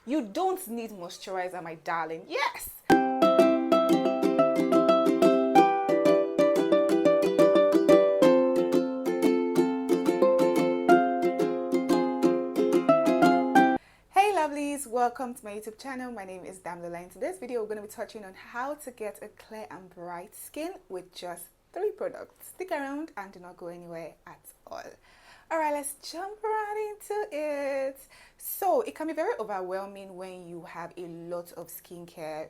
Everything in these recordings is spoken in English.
You don't need moisturizer, my darling. Yes. Hey lovelies, welcome to my YouTube channel. My name is Damlola. In today's video, we're going to be touching on how to get a clear and bright skin with just 3 products. Stick around and do not go anywhere at all. Alright, let's jump right into it. So it can be very overwhelming when you have a lot of skincare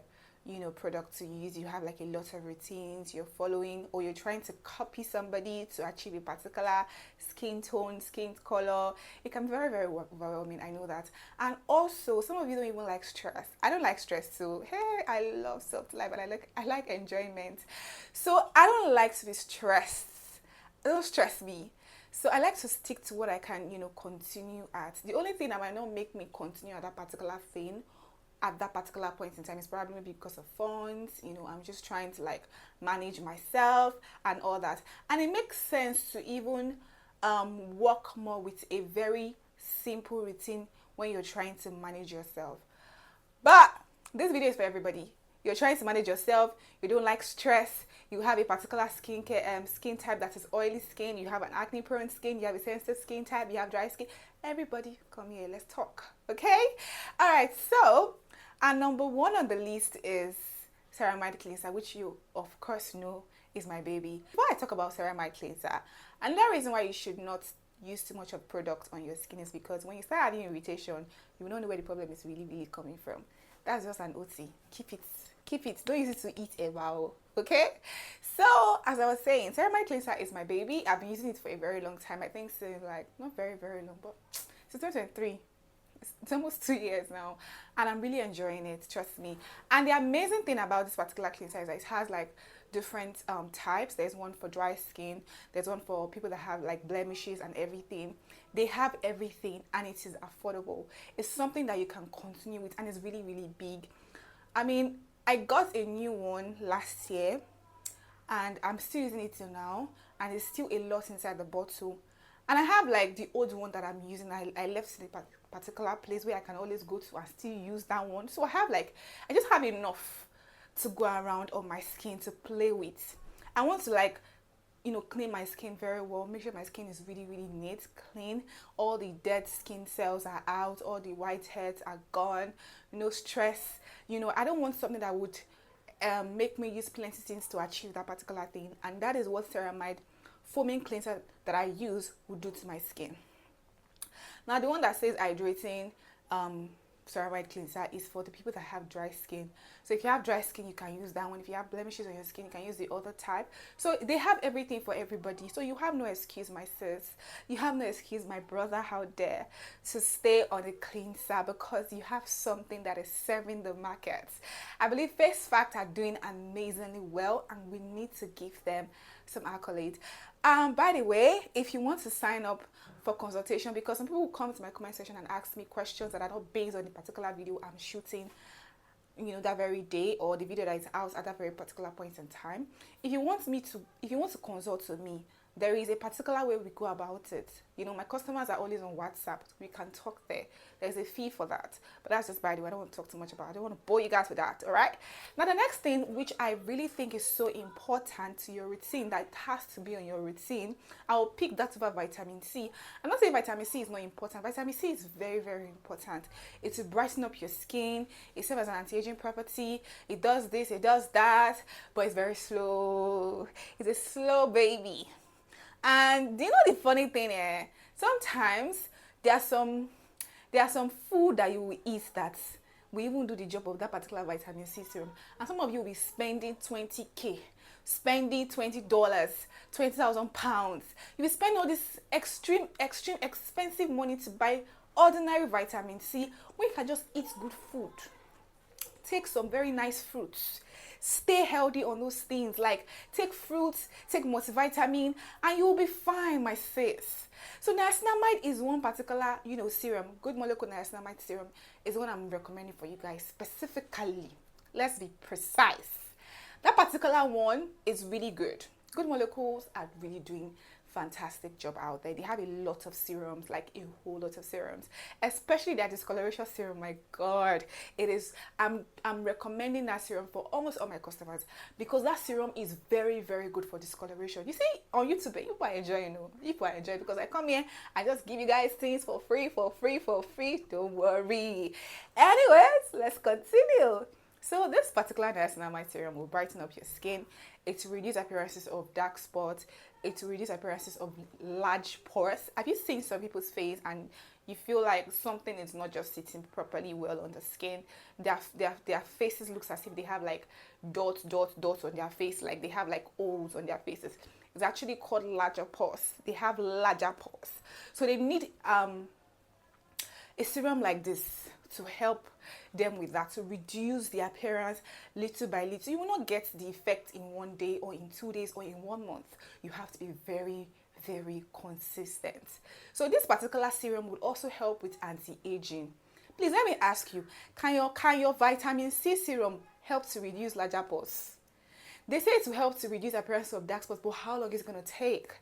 products to use. You have like a lot of routines you're following, or you're trying to copy somebody to achieve a particular skin tone, skin color. It can be very, very overwhelming. I know that. And also, some of you don't even like stress. I don't like stress too. Hey, I love soft life, and I like enjoyment. So I don't like to be stressed. Don't stress me. So I like to stick to what I can, continue at. The only thing that might not make me continue at that particular thing at that particular point in time is probably maybe because of funds. I'm just trying to like manage myself and all that. And it makes sense to even work more with a very simple routine when you're trying to manage yourself. But this video is for everybody. You're trying to manage yourself, you don't like stress, you have a particular skin type that is oily skin, you have an acne prone skin, you have a sensitive skin type, you have dry skin. Everybody come here, let's talk. Okay? Alright, so and number 1 on the list is Ceramide Cleanser, which you of course know is my baby. Before I talk about Ceramide Cleanser, another reason why you should not use too much of product on your skin is because when you start having irritation, you will not know where the problem is really coming from. That's just an OT. Keep it. Don't use it to eat a wow. Okay? So, as I was saying, Ceramide Cleanser is my baby. I've been using it for a very long time. I think since not very, very long, but since 2023. It's almost 2 years now. And I'm really enjoying it, trust me. And the amazing thing about this particular cleanser is that it has like different types. There's one for dry skin. There's one for people that have like blemishes and everything. They have everything and it is affordable. It's something that you can continue with, and it's really, really big. I mean, I got a new one last year and I'm still using it till now, and it's still a lot inside the bottle. And I have like the old one that I'm using. I left the particular place where I can always go to and still use that one. So I just have enough to go around on my skin to play with. I want to clean my skin very well, make sure my skin is really, really neat, clean. All the dead skin cells are out, all the whiteheads are gone, no stress. I don't want something that would make me use plenty things to achieve that particular thing. And that is what Ceramide foaming cleanser that I use would do to my skin. Now, the one that says hydrating Ceramide Cleanser is for the people that have dry skin. So if you have dry skin, you can use that one. If you have blemishes on your skin, you can use the other type. So they have everything for everybody. So you have no excuse, my sis. You have no excuse, my brother, how dare, to stay on a cleanser because you have something that is serving the market. I believe Face Fact are doing amazingly well, and we need to give them some accolades. By the way, if you want to sign up for consultation, because some people will come to my comment section and ask me questions that are not based on the particular video I'm shooting, that very day, or the video that is out at that very particular point in time. If you want to consult with me, there is a particular way we go about it. My customers are always on WhatsApp. We can talk there. There's a fee for that. But that's just by the way. I don't want to talk too much about it. I don't want to bore you guys with that. All right. Now, the next thing, which I really think is so important to your routine, that it has to be on your routine, I will pick that over vitamin C. I'm not saying vitamin C is not important. Vitamin C is very, very important. It will brighten up your skin. It serves as an anti-aging property. It does this, it does that, but it's very slow. It's a slow baby. And do you know the funny thing here? Sometimes there are some food that you will eat that will even do the job of that particular vitamin C serum. And some of you will be spending 20K, spending $20, 20,000 pounds. You will spend all this extreme expensive money to buy ordinary vitamin C when you can just eat good food. Take some very nice fruits. Stay healthy on those things. Like take fruits, take multivitamin, and you will be fine, my sis. So niacinamide is one particular, serum. Good molecule niacinamide serum is one I'm recommending for you guys specifically. Let's be precise. That particular one is really good. Good molecules are really doing fantastic job out there. They have a lot of serums, like a whole lot of serums, especially their discoloration serum. My God, it is. I'm recommending that serum for almost all my customers because that serum is very, very good for discoloration. You see on YouTube, people are enjoying, people are enjoying because I come here, I just give you guys things for free. Don't worry. Anyways, let's continue. So this particular niacinamide serum will brighten up your skin. It will reduce appearances of dark spots. It will reduce appearances of large pores. Have you seen some people's face and you feel like something is not just sitting properly well on the skin? Their faces looks as if they have like dots on their face, like they have like holes on their faces. It's actually called larger pores. They have larger pores. So they need a serum like this to help them with that, to reduce the appearance little by little. You will not get the effect in 1 day or in 2 days or in 1 month. You have to be very, very consistent. So this particular serum would also help with anti-aging. Please let me ask you, can your vitamin C serum help to reduce larger pores? They say it will help to reduce appearance of dark spots, but how long is it going to take?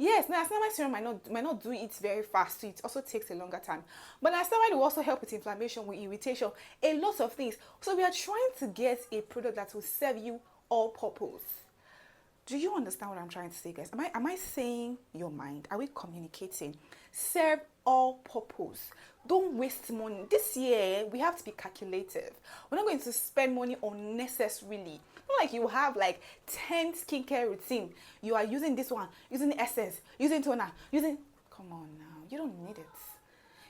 Yes, niacinamide serum might not do it very fast, so it also takes a longer time. But niacinamide will also help with inflammation, with irritation, a lot of things. So we are trying to get a product that will serve you all purpose. Do you understand what I'm trying to say, guys? Am I saying your mind? Are we communicating? Serve all purpose. Don't waste money. This year, we have to be calculative. We're not going to spend money unnecessarily. Not like you have like 10 skincare routine. You are using this one, using essence, using toner, come on now. You don't need it.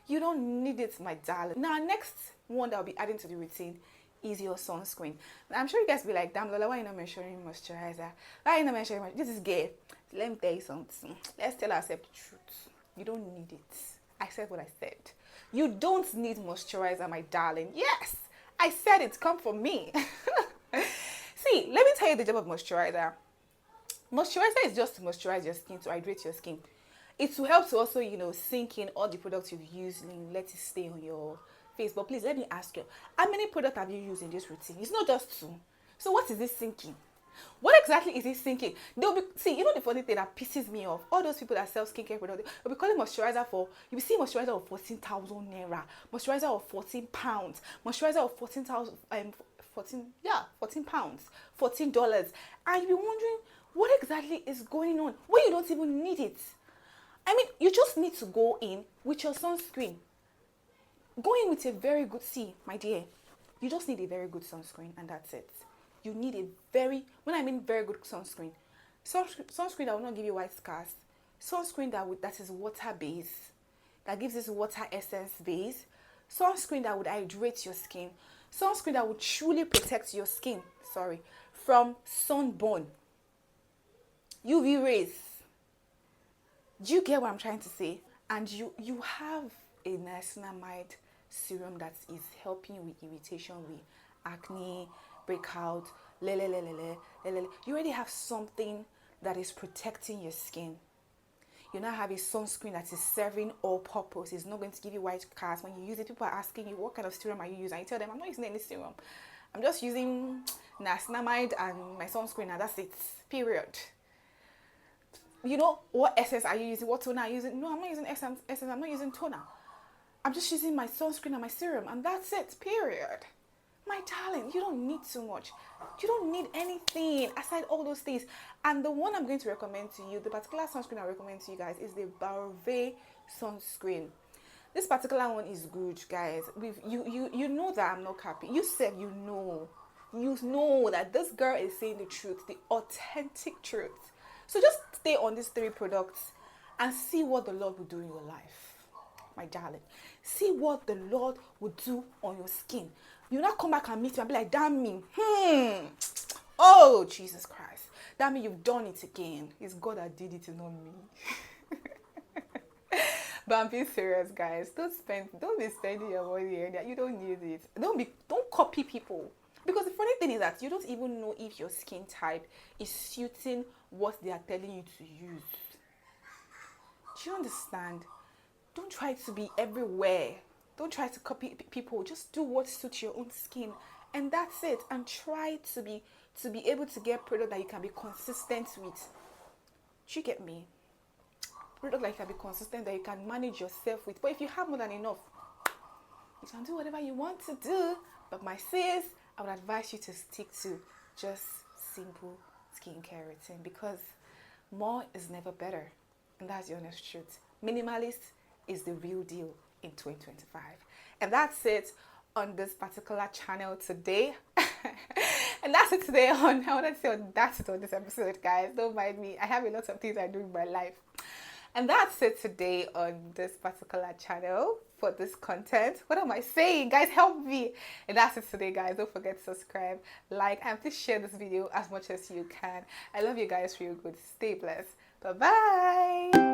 You don't need it, my darling. Now, next one that I'll be adding to the routine is your sunscreen. I'm sure you guys be like, damn Lola, why are you not mentioning moisturizer? Why are you not mentioning moisturizer? This is gay. Let me tell you something. Let's tell ourselves the truth. You don't need it. I said what I said. You don't need moisturizer, my darling. Yes, I said it. Come for me. See, let me tell you the job of moisturizer. Moisturizer is just to moisturize your skin, to hydrate your skin. It will help to also, sink in all the products you've used and let it stay on your face. But please, let me ask you, how many products have you used in this routine? It's not just 2. So what is this sinking? What exactly is it sinking? The funny thing that pisses me off, all those people that sell skincare products, they'll be calling moisturizer you will see moisturizer of 14,000 naira, moisturizer of 14 pounds, moisturizer of 14,000, 14 pounds, $14. And you'll be wondering, what exactly is going on? Well, you don't even need it. I mean, you just need to go in with your sunscreen. Go in with a very good, my dear, you just need a very good sunscreen and that's it. You need when I mean very good sunscreen that will not give you white scars, sunscreen that is water-based, that gives this water essence base, sunscreen that would hydrate your skin, sunscreen that would truly protect your skin, from sunburn, UV rays. Do you get what I'm trying to say? And you have a niacinamide serum that is helping you with irritation, with acne, breakout, You already have something that is protecting your skin. You now have a sunscreen that is serving all purpose. It's not going to give you white cast. When you use it, people are asking you, what kind of serum are you using? I tell them, I'm not using any serum. I'm just using niacinamide and my sunscreen, and that's it. Period. What essence are you using? What toner are you using? No, I'm not using essence. I'm not using toner. I'm just using my sunscreen and my serum, and that's it. Period. My darling, you don't need too much. You don't need anything aside all those things. And the one I'm going to recommend to you, the particular sunscreen I recommend to you guys, is the Barové sunscreen. This particular one is good, guys. You know that I'm not happy. You said you know that this girl is saying the truth, the authentic truth. So just stay on these 3 products and see what the Lord will do in your life, my darling. See what the Lord will do on your skin. You not come back and meet me and be like, damn me. Oh, Jesus Christ. Damn me, you've done it again. It's God that did it and not me. But I'm being serious, guys. Don't be spending your money here. You don't need it. Don't copy people. Because the funny thing is that you don't even know if your skin type is suiting what they are telling you to use. Do you understand? Don't try to be everywhere. Don't try to copy people. Just do what suits your own skin, and that's it. And try to be able to get product that you can be consistent with. Do you get me? product that you can be consistent, that you can manage yourself with. But if you have more than enough, you can do whatever you want to do. But my sis, I would advise you to stick to just simple skincare routine, because more is never better. And that's the honest truth. Minimalist is the real deal in 2025. And that's it on this particular channel today. And that's it today on, I wanted to say that's it on this episode, guys. Don't mind me. I have a lot of things I do in my life. And that's it today on this particular channel for this content. What am I saying? Guys, help me. And that's it today, guys. Don't forget to subscribe, like, and please share this video as much as you can. I love you guys. Feel good. Stay blessed. Bye-bye.